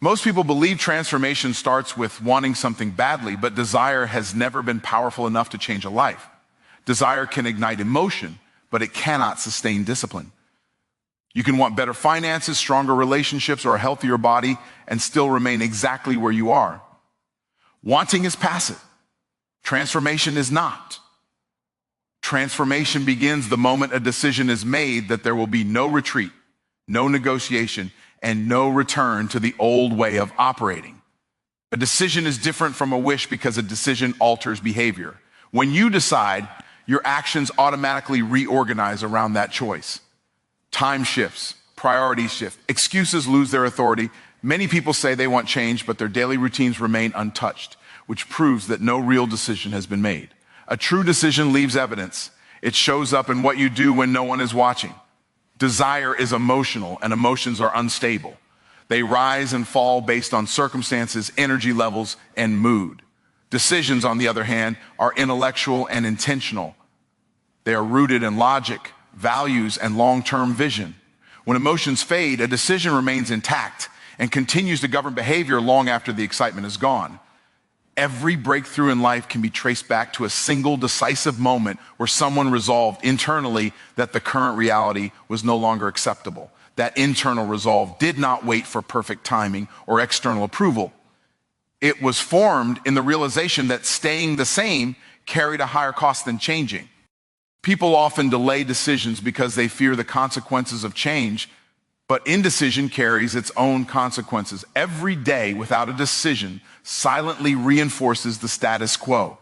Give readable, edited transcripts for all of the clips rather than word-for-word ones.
Most people believe transformation starts with wanting something badly, but desire has never been powerful enough to change a life. Desire can ignite emotion, but it cannot sustain discipline. You can want better finances, stronger relationships, or a healthier body and still remain exactly where you are. Wanting is passive. Transformation is not. Transformation begins the moment a decision is made that there will be no retreat, no negotiation, and no return to the old way of operating. A decision is different from a wish because a decision alters behavior. When you decide, your actions automatically reorganize around that choice. Time shifts, priorities shift, excuses lose their authority. Many people say they want change, but their daily routines remain untouched, which proves that no real decision has been made. A true decision leaves evidence. It shows up in what you do when no one is watching. Desire is emotional, and emotions are unstable. They rise and fall based on circumstances, energy levels, and mood. Decisions, on the other hand, are intellectual and intentional. They are rooted in logic, values, and long-term vision. When emotions fade, a decision remains intact and continues to govern behavior long after the excitement is gone. Every breakthrough in life can be traced back to a single decisive moment where someone resolved internally that the current reality was no longer acceptable. That internal resolve did not wait for perfect timing or external approval. It was formed in the realization that staying the same carried a higher cost than changing. People often delay decisions because they fear the consequences of change, but indecision carries its own consequences. Every day without a decision silently reinforces the status quo.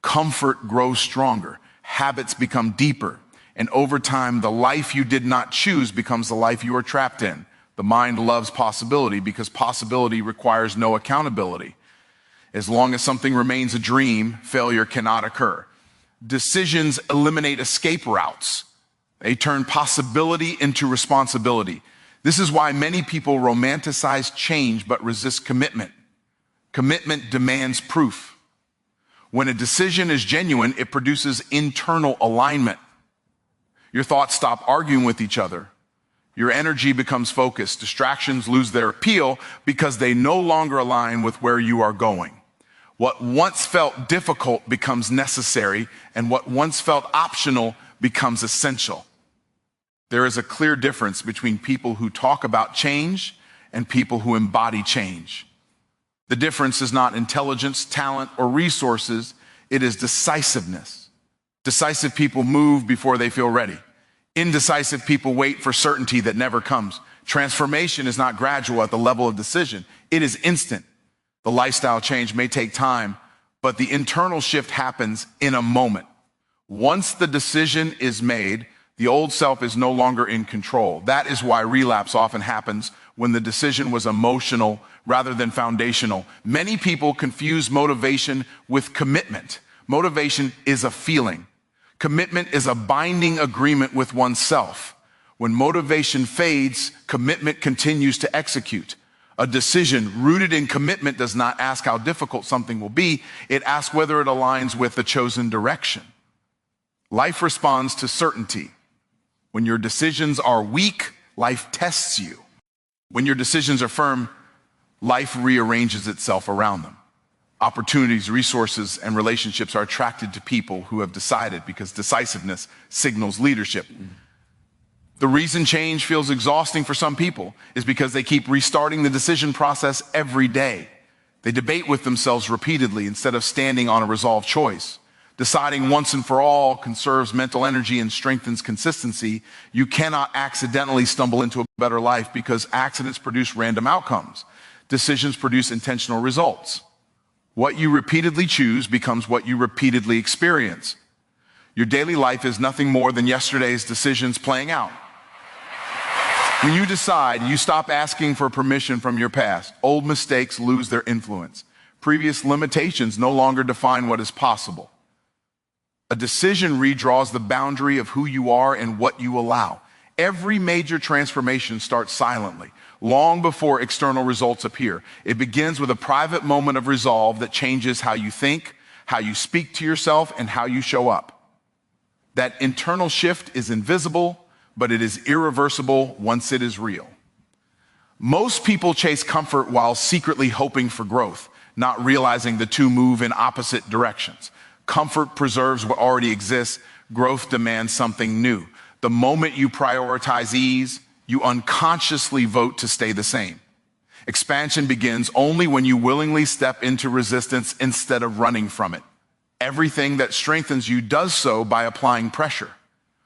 Comfort grows stronger, habits become deeper, and over time, the life you did not choose becomes the life you are trapped in. The mind loves possibility because possibility requires no accountability. As long as something remains a dream, failure cannot occur. Decisions eliminate escape routes. They turn possibility into responsibility. This is why many people romanticize change but resist commitment. Commitment demands proof. When a decision is genuine, it produces internal alignment. Your thoughts stop arguing with each other. Your energy becomes focused. Distractions lose their appeal because they no longer align with where you are going. What once felt difficult becomes necessary, and what once felt optional becomes essential. There is a clear difference between people who talk about change and people who embody change. The difference is not intelligence, talent, or resources. It is decisiveness. Decisive people move before they feel ready. Indecisive people wait for certainty that never comes. Transformation is not gradual at the level of decision. It is instant. The lifestyle change may take time, but the internal shift happens in a moment. Once the decision is made, the old self is no longer in control. That is why relapse often happens when the decision was emotional rather than foundational. Many people confuse motivation with commitment. Motivation is a feeling. Commitment is a binding agreement with oneself. When motivation fades, commitment continues to execute. A decision rooted in commitment does not ask how difficult something will be. It asks whether it aligns with the chosen direction. Life responds to certainty. When your decisions are weak, life tests you. When your decisions are firm, life rearranges itself around them. Opportunities, resources, and relationships are attracted to people who have decided because decisiveness signals leadership. The reason change feels exhausting for some people is because they keep restarting the decision process every day. They debate with themselves repeatedly instead of standing on a resolved choice. Deciding once and for all conserves mental energy and strengthens consistency. You cannot accidentally stumble into a better life because accidents produce random outcomes. Decisions produce intentional results. What you repeatedly choose becomes what you repeatedly experience. Your daily life is nothing more than yesterday's decisions playing out. When you decide, you stop asking for permission from your past. Old mistakes lose their influence. Previous limitations no longer define what is possible. A decision redraws the boundary of who you are and what you allow. Every major transformation starts silently, long before external results appear. It begins with a private moment of resolve that changes how you think, how you speak to yourself, and how you show up. That internal shift is invisible, but it is irreversible once it is real. Most people chase comfort while secretly hoping for growth, not realizing the two move in opposite directions. Comfort preserves what already exists. Growth demands something new. The moment you prioritize ease, you unconsciously vote to stay the same. Expansion begins only when you willingly step into resistance instead of running from it. Everything that strengthens you does so by applying pressure.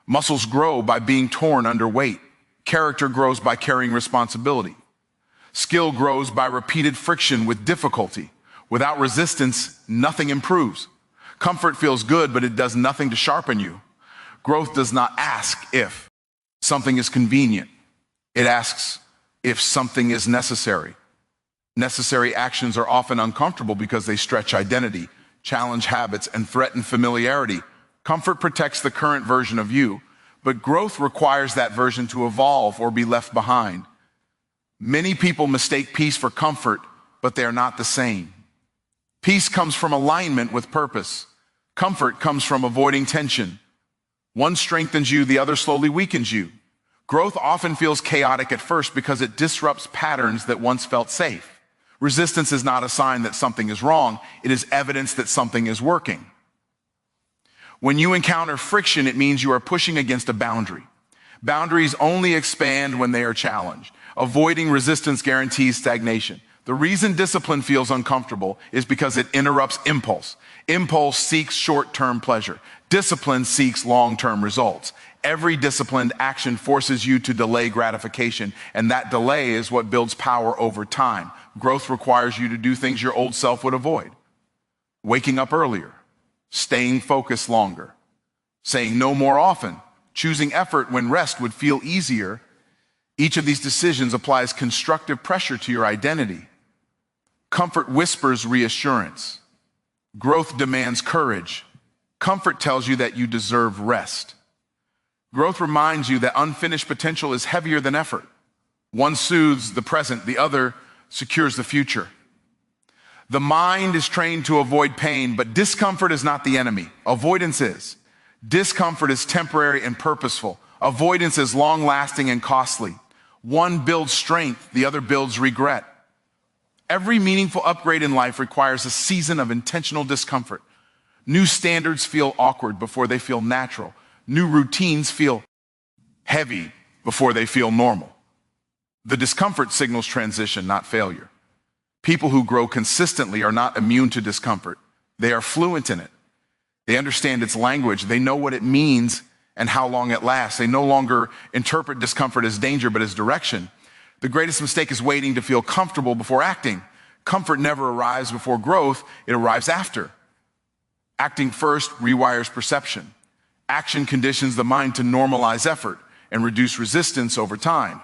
Muscles grow by being torn under weight. Character grows by carrying responsibility. Skill grows by repeated friction with difficulty. Without resistance, nothing improves. Comfort feels good, but it does nothing to sharpen you. Growth does not ask if something is convenient. It asks if something is necessary. Necessary actions are often uncomfortable because they stretch identity, challenge habits, and threaten familiarity. Comfort protects the current version of you, but growth requires that version to evolve or be left behind. Many people mistake peace for comfort, but they are not the same. Peace comes from alignment with purpose. Comfort comes from avoiding tension. One strengthens you, the other slowly weakens you. Growth often feels chaotic at first because it disrupts patterns that once felt safe. Resistance is not a sign that something is wrong. It is evidence that something is working. When you encounter friction, it means you are pushing against a boundary. Boundaries only expand when they are challenged. Avoiding resistance guarantees stagnation. The reason discipline feels uncomfortable is because it interrupts impulse. Impulse seeks short-term pleasure. Discipline seeks long-term results. Every disciplined action forces you to delay gratification, and that delay is what builds power over time. Growth requires you to do things your old self would avoid. Waking up earlier, staying focused longer, saying no more often, choosing effort when rest would feel easier. Each of these decisions applies constructive pressure to your identity. Comfort whispers reassurance. Growth demands courage. Comfort tells you that you deserve rest. Growth reminds you that unfinished potential is heavier than effort. One soothes the present, the other secures the future. The mind is trained to avoid pain, but discomfort is not the enemy. Avoidance is. Discomfort is temporary and purposeful. Avoidance is long-lasting and costly. One builds strength, the other builds regret. Every meaningful upgrade in life requires a season of intentional discomfort. New standards feel awkward before they feel natural. New routines feel heavy before they feel normal. The discomfort signals transition, not failure. People who grow consistently are not immune to discomfort. They are fluent in it. They understand its language. They know what it means and how long it lasts. They no longer interpret discomfort as danger, but as direction. The greatest mistake is waiting to feel comfortable before acting. Comfort never arrives before growth, it arrives after. Acting first rewires perception. Action conditions the mind to normalize effort and reduce resistance over time.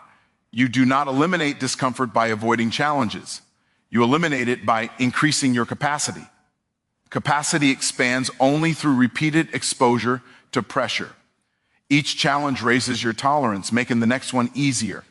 You do not eliminate discomfort by avoiding challenges. You eliminate it by increasing your capacity. Capacity expands only through repeated exposure to pressure. Each challenge raises your tolerance, making the next one easier.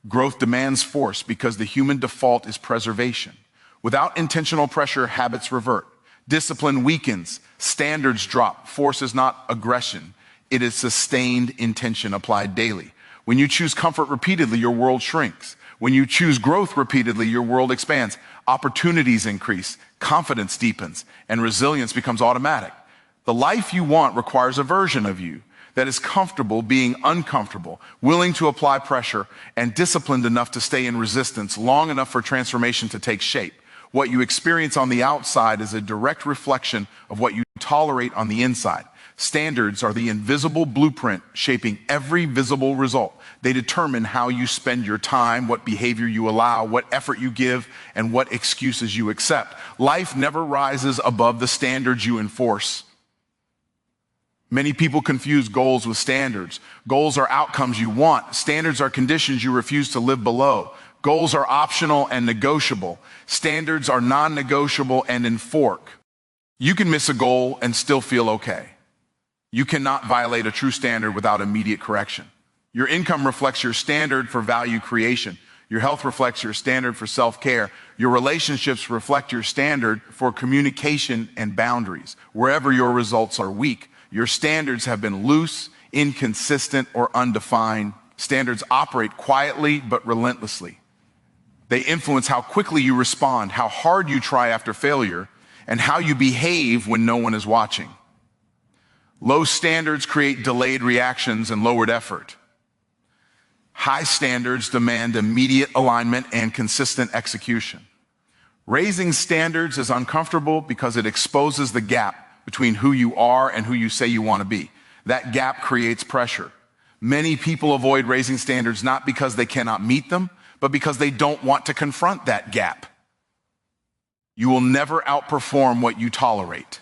Growth demands force because the human default is preservation. Without intentional pressure, habits revert. Discipline weakens, standards drop. Force is not aggression. It is sustained intention applied daily. When you choose comfort repeatedly, your world shrinks. When you choose growth repeatedly, your world expands. Opportunities increase, confidence deepens, and resilience becomes automatic. The life you want requires a version of you that is comfortable being uncomfortable, willing to apply pressure, and disciplined enough to stay in resistance long enough for transformation to take shape. What you experience on the outside is a direct reflection of what you tolerate on the inside. Standards are the invisible blueprint shaping every visible result. They determine how you spend your time, what behavior you allow, what effort you give, and what excuses you accept. Life never rises above the standards you enforce. Many people confuse goals with standards. Goals are outcomes you want. Standards are conditions you refuse to live below. Goals are optional and negotiable. Standards are non-negotiable and in fork. You can miss a goal and still feel okay. You cannot violate a true standard without immediate correction. Your income reflects your standard for value creation. Your health reflects your standard for self-care. Your relationships reflect your standard for communication and boundaries. Wherever your results are weak, your standards have been loose, inconsistent, or undefined. Standards operate quietly but relentlessly. They influence how quickly you respond, how hard you try after failure, and how you behave when no one is watching. Low standards create delayed reactions and lowered effort. High standards demand immediate alignment and consistent execution. Raising standards is uncomfortable because it exposes the gap between who you are and who you say you want to be. That gap creates pressure. Many people avoid raising standards not because they cannot meet them, but because they don't want to confront that gap. You will never outperform what you tolerate.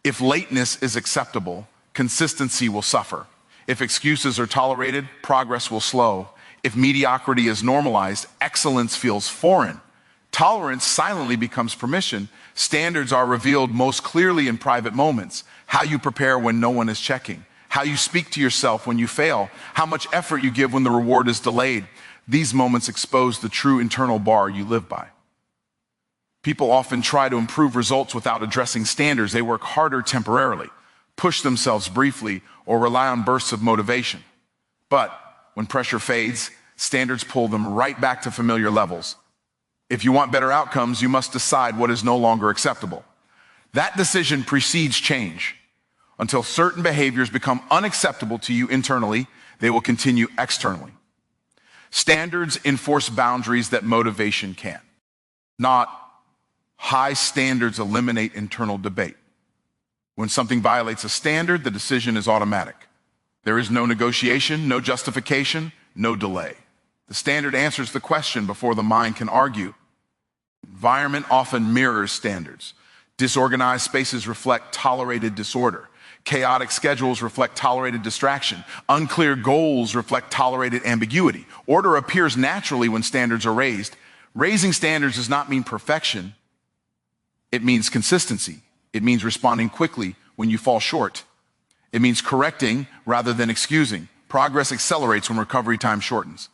If lateness is acceptable, consistency will suffer. If excuses are tolerated, progress will slow. If mediocrity is normalized, excellence feels foreign. Tolerance silently becomes permission. Standards are revealed most clearly in private moments. How you prepare when no one is checking. How you speak to yourself when you fail. How much effort you give when the reward is delayed. These moments expose the true internal bar you live by. People often try to improve results without addressing standards. They work harder temporarily, push themselves briefly, or rely on bursts of motivation. But when pressure fades, standards pull them right back to familiar levels. If you want better outcomes, you must decide what is no longer acceptable. That decision precedes change. Until certain behaviors become unacceptable to you internally, they will continue externally. Standards enforce boundaries that motivation can't. Not high standards eliminate internal debate. When something violates a standard, the decision is automatic. There is no negotiation, no justification, no delay. The standard answers the question before the mind can argue. Environment often mirrors standards. Disorganized spaces reflect tolerated disorder. Chaotic schedules reflect tolerated distraction. Unclear goals reflect tolerated ambiguity. Order appears naturally when standards are raised. Raising standards does not mean perfection. It means consistency. It means responding quickly when you fall short. It means correcting rather than excusing. Progress accelerates when recovery time shortens.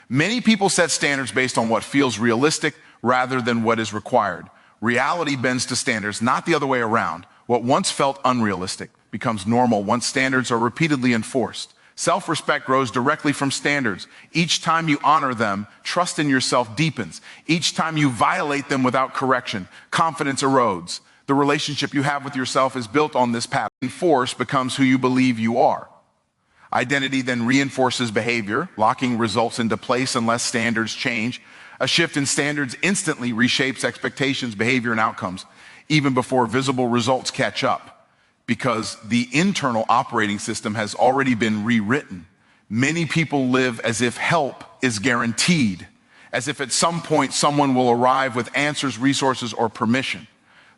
Many people set standards based on what feels realistic rather than what is required. Reality bends to standards, not the other way around. What once felt unrealistic becomes normal once standards are repeatedly enforced. Self-respect grows directly from standards. Each time you honor them, trust in yourself deepens. Each time you violate them without correction, confidence erodes. The relationship you have with yourself is built on this pattern. Force becomes who you believe you are. Identity then reinforces behavior, locking results into place unless standards change. A shift in standards instantly reshapes expectations, behavior, and outcomes, even before visible results catch up. Because the internal operating system has already been rewritten. Many people live as if help is guaranteed, as if at some point someone will arrive with answers, resources, or permission.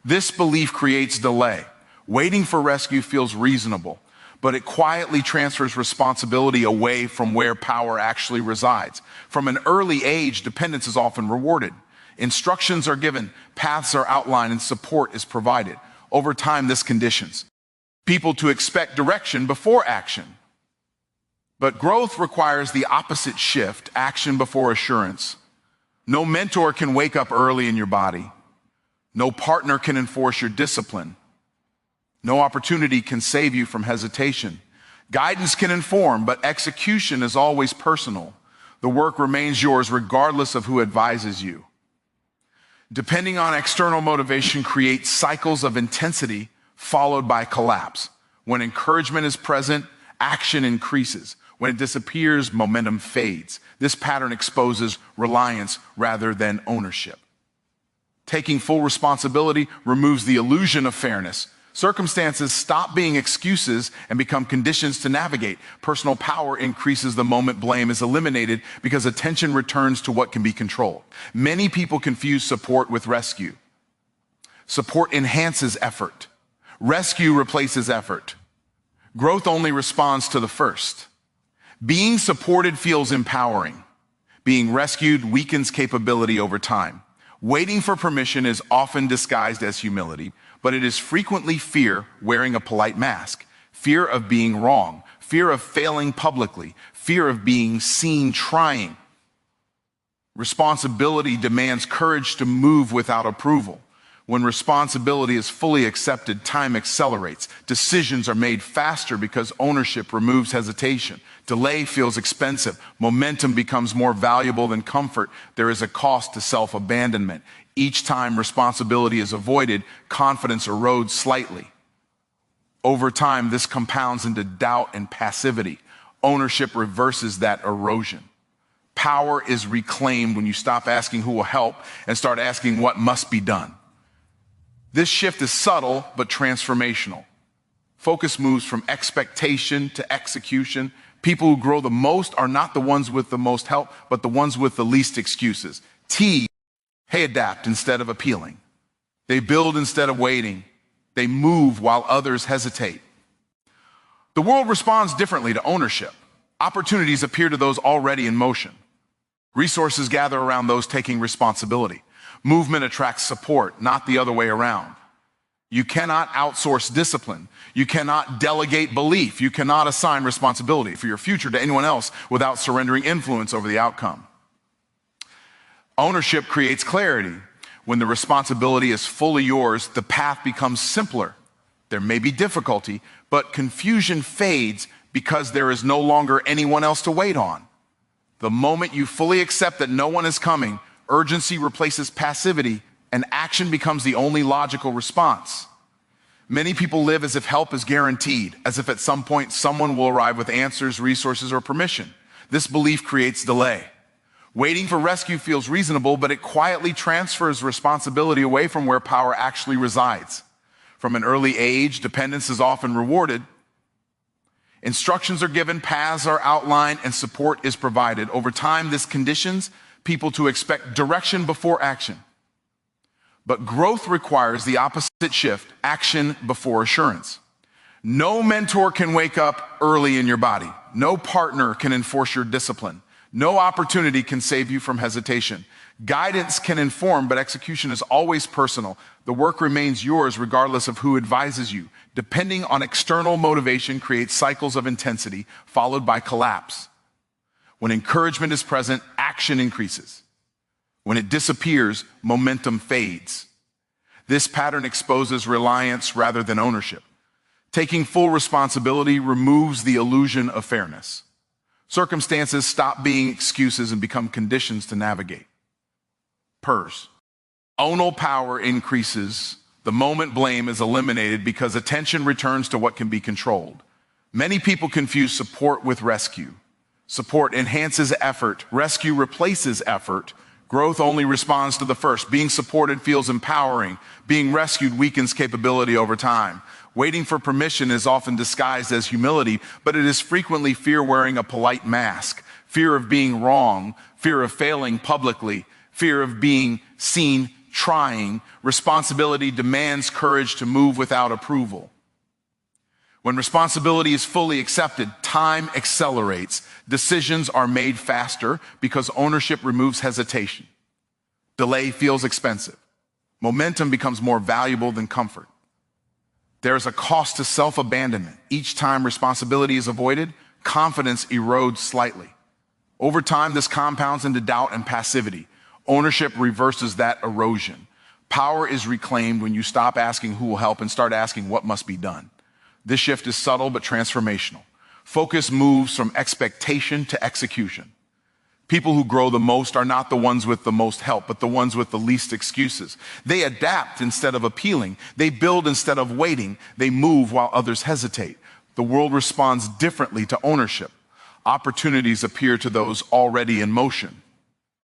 This belief creates delay. Waiting for rescue feels reasonable, but it quietly transfers responsibility away from where power actually resides. From an early age, dependence is often rewarded. Instructions are given, paths are outlined, and support is provided. Over time, this conditions people to expect direction before action. But growth requires the opposite shift, action before assurance. No mentor can wake up early in your body. No partner can enforce your discipline. No opportunity can save you from hesitation. Guidance can inform, but execution is always personal. The work remains yours regardless of who advises you. Depending on external motivation creates cycles of intensity followed by collapse. When encouragement is present, action increases. When it disappears, momentum fades. This pattern exposes reliance rather than ownership. Taking full responsibility removes the illusion of fairness. Circumstances stop being excuses and become conditions to navigate. Personal power increases the moment blame is eliminated because attention returns to what can be controlled. Many people confuse support with rescue. Support enhances effort. Rescue replaces effort. Growth only responds to the first. Being supported feels empowering. Being rescued weakens capability over time. Waiting for permission is often disguised as humility, but it is frequently fear wearing a polite mask. Fear of being wrong. Fear of failing publicly. Fear of being seen trying. Responsibility demands courage to move without approval. When responsibility is fully accepted, time accelerates. Decisions are made faster because ownership removes hesitation. Delay feels expensive. Momentum becomes more valuable than comfort. There is a cost to self-abandonment. Each time responsibility is avoided, confidence erodes slightly. Over time, this compounds into doubt and passivity. Ownership reverses that erosion. Power is reclaimed when you stop asking who will help and start asking what must be done. This shift is subtle but transformational. Focus moves from expectation to execution. People who grow the most are not the ones with the most help, but the ones with the least excuses. They adapt instead of appealing. They build instead of waiting. They move while others hesitate. The world responds differently to ownership. Opportunities appear to those already in motion. Resources gather around those taking responsibility. Movement attracts support, not the other way around. You cannot outsource discipline. You cannot delegate belief. You cannot assign responsibility for your future to anyone else without surrendering influence over the outcome. Ownership creates clarity. When the responsibility is fully yours, the path becomes simpler. There may be difficulty, but confusion fades because there is no longer anyone else to wait on. The moment you fully accept that no one is coming, urgency replaces passivity, and action becomes the only logical response. Many people live as if help is guaranteed, as if at some point someone will arrive with answers, resources, or permission. This belief creates delay. Waiting for rescue feels reasonable, but it quietly transfers responsibility away from where power actually resides. From an early age, dependence is often rewarded. Instructions are given, paths are outlined, and support is provided. Over time, this conditions people to expect direction before action. But growth requires the opposite shift, action before assurance. No mentor can wake up early in your body. No partner can enforce your discipline. No opportunity can save you from hesitation. Guidance can inform, but execution is always personal. The work remains yours regardless of who advises you. Depending on external motivation creates cycles of intensity followed by collapse. When encouragement is present, action increases. When it disappears, momentum fades. This pattern exposes reliance rather than ownership. Taking full responsibility removes the illusion of fairness. Circumstances stop being excuses and become conditions to navigate. PERS. Ownal power increases the moment blame is eliminated because attention returns to what can be controlled. Many people confuse support with rescue. Support enhances effort. Rescue replaces effort. Growth only responds to the first. Being supported feels empowering. Being rescued weakens capability over time. Waiting for permission is often disguised as humility, but it is frequently fear wearing a polite mask. Fear of being wrong, fear of failing publicly, fear of being seen trying. Responsibility demands courage to move without approval. When responsibility is fully accepted, time accelerates. Decisions are made faster because ownership removes hesitation. Delay feels expensive. Momentum becomes more valuable than comfort. There is a cost to self-abandonment. Each time responsibility is avoided, confidence erodes slightly. Over time, this compounds into doubt and passivity. Ownership reverses that erosion. Power is reclaimed when you stop asking who will help and start asking what must be done. This shift is subtle but transformational. Focus moves from expectation to execution. People who grow the most are not the ones with the most help, but the ones with the least excuses. They adapt instead of appealing. They build instead of waiting. They move while others hesitate. The world responds differently to ownership. Opportunities appear to those already in motion.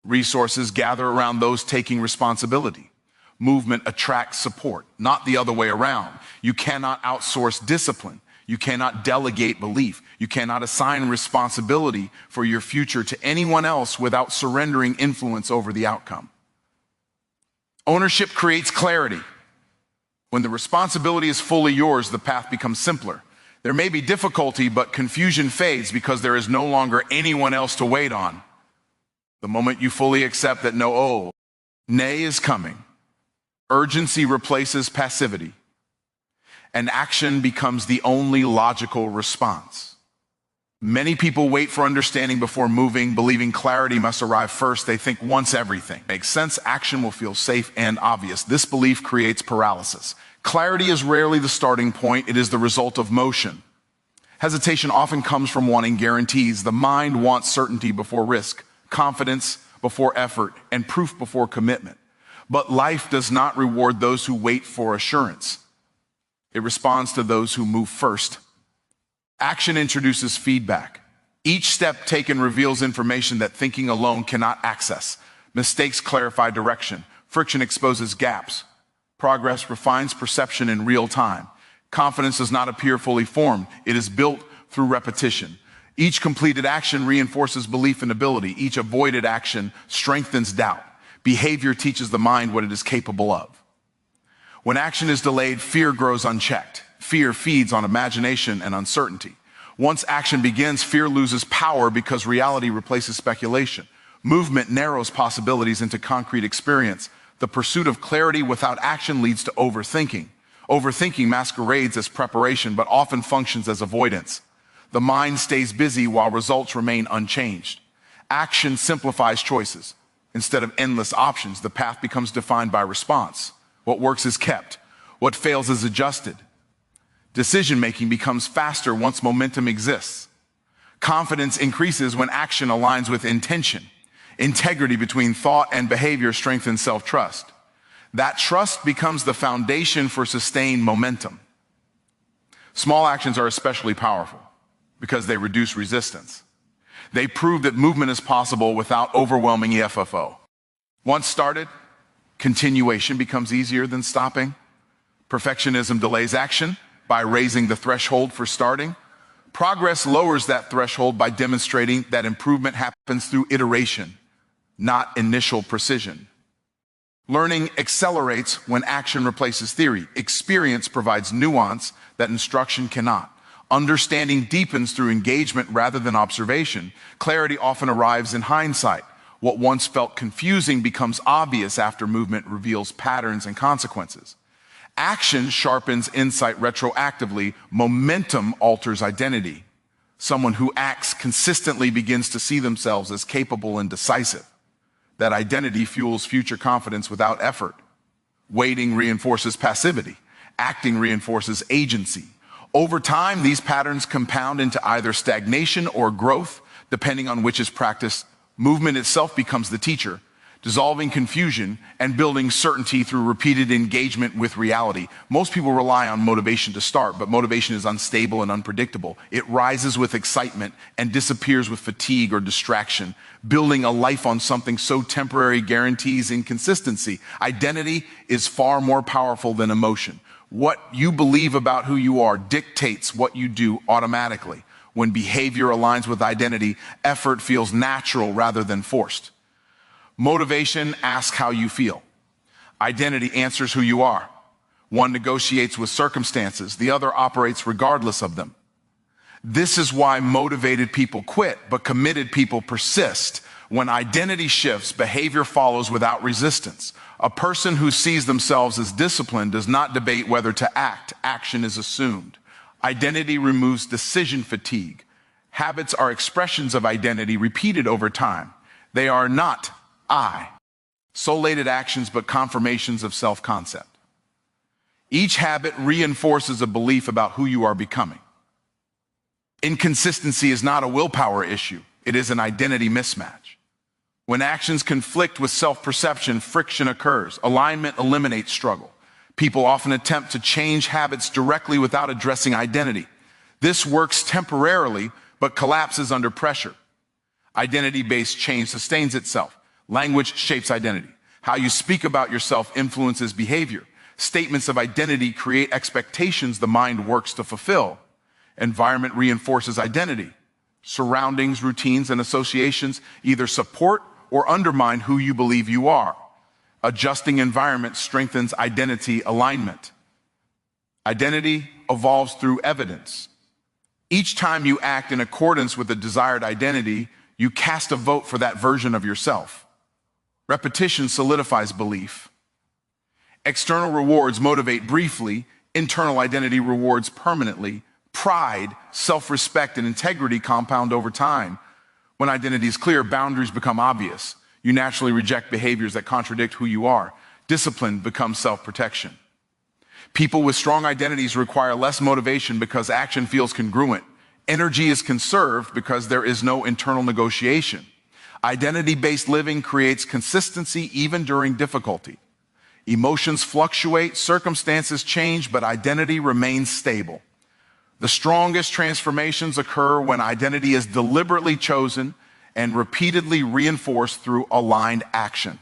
Resources gather around those taking responsibility. Movement attracts support, not the other way around. You cannot outsource discipline. You cannot delegate belief. You cannot assign responsibility for your future to anyone else without surrendering influence over the outcome. Ownership creates clarity. When the responsibility is fully yours, the path becomes simpler. There may be difficulty, but confusion fades because there is no longer anyone else to wait on. The moment you fully accept that no nay is coming, urgency replaces passivity, and action becomes the only logical response. Many people wait for understanding before moving, believing clarity must arrive first. They think once everything makes sense, action will feel safe and obvious. This belief creates paralysis. Clarity is rarely the starting point, it is the result of motion. Hesitation often comes from wanting guarantees. The mind wants certainty before risk, confidence before effort, and proof before commitment. But life does not reward those who wait for assurance. It responds to those who move first. Action introduces feedback. Each step taken reveals information that thinking alone cannot access. Mistakes clarify direction. Friction exposes gaps. Progress refines perception in real time. Confidence does not appear fully formed. It is built through repetition. Each completed action reinforces belief in ability. Each avoided action strengthens doubt. Behavior teaches the mind what it is capable of. When action is delayed, fear grows unchecked. Fear feeds on imagination and uncertainty. Once action begins, fear loses power because reality replaces speculation. Movement narrows possibilities into concrete experience. The pursuit of clarity without action leads to overthinking. Overthinking masquerades as preparation, but often functions as avoidance. The mind stays busy while results remain unchanged. Action simplifies choices. Instead of endless options, the path becomes defined by response. What works is kept. What fails is adjusted. Decision-making becomes faster once momentum exists. Confidence increases when action aligns with intention. Integrity between thought and behavior strengthens self-trust. That trust becomes the foundation for sustained momentum. Small actions are especially powerful because they reduce resistance. They prove that movement is possible without overwhelming EFFO. Once started, continuation becomes easier than stopping. Perfectionism delays action by raising the threshold for starting. Progress lowers that threshold by demonstrating that improvement happens through iteration, not initial precision. Learning accelerates when action replaces theory. Experience provides nuance that instruction cannot. Understanding deepens through engagement rather than observation. Clarity often arrives in hindsight. What once felt confusing becomes obvious after movement reveals patterns and consequences. Action sharpens insight retroactively. Momentum alters identity. Someone who acts consistently begins to see themselves as capable and decisive. That identity fuels future confidence without effort. Waiting reinforces passivity. Acting reinforces agency. Over time, these patterns compound into either stagnation or growth, depending on which is practiced. Movement itself becomes the teacher, dissolving confusion and building certainty through repeated engagement with reality. Most people rely on motivation to start, but motivation is unstable and unpredictable. It rises with excitement and disappears with fatigue or distraction. Building a life on something so temporary guarantees inconsistency. Identity is far more powerful than emotion. What you believe about who you are dictates what you do automatically. When behavior aligns with identity, effort feels natural rather than forced. Motivation asks how you feel. Identity answers who you are. One negotiates with circumstances, the other operates regardless of them. This is why motivated people quit, but committed people persist. When identity shifts, behavior follows without resistance. A person who sees themselves as disciplined does not debate whether to act. Action is assumed. Identity removes decision fatigue. Habits are expressions of identity repeated over time. They are not I. Isolated actions, but confirmations of self-concept. Each habit reinforces a belief about who you are becoming. Inconsistency is not a willpower issue. It is an identity mismatch. When actions conflict with self-perception, friction occurs. Alignment eliminates struggle. People often attempt to change habits directly without addressing identity. This works temporarily, but collapses under pressure. Identity-based change sustains itself. Language shapes identity. How you speak about yourself influences behavior. Statements of identity create expectations the mind works to fulfill. Environment reinforces identity. Surroundings, routines, and associations either support or undermine who you believe you are. Adjusting environment strengthens identity alignment. Identity evolves through evidence. Each time you act in accordance with a desired identity, you cast a vote for that version of yourself. Repetition solidifies belief. External rewards motivate briefly, internal identity rewards permanently. Pride, self-respect, and integrity compound over time. When identity is clear, boundaries become obvious. You naturally reject behaviors that contradict who you are. Discipline becomes self-protection. People with strong identities require less motivation because action feels congruent. Energy is conserved because there is no internal negotiation. Identity-based living creates consistency even during difficulty. Emotions fluctuate, circumstances change, but identity remains stable. The strongest transformations occur when identity is deliberately chosen and repeatedly reinforced through aligned action.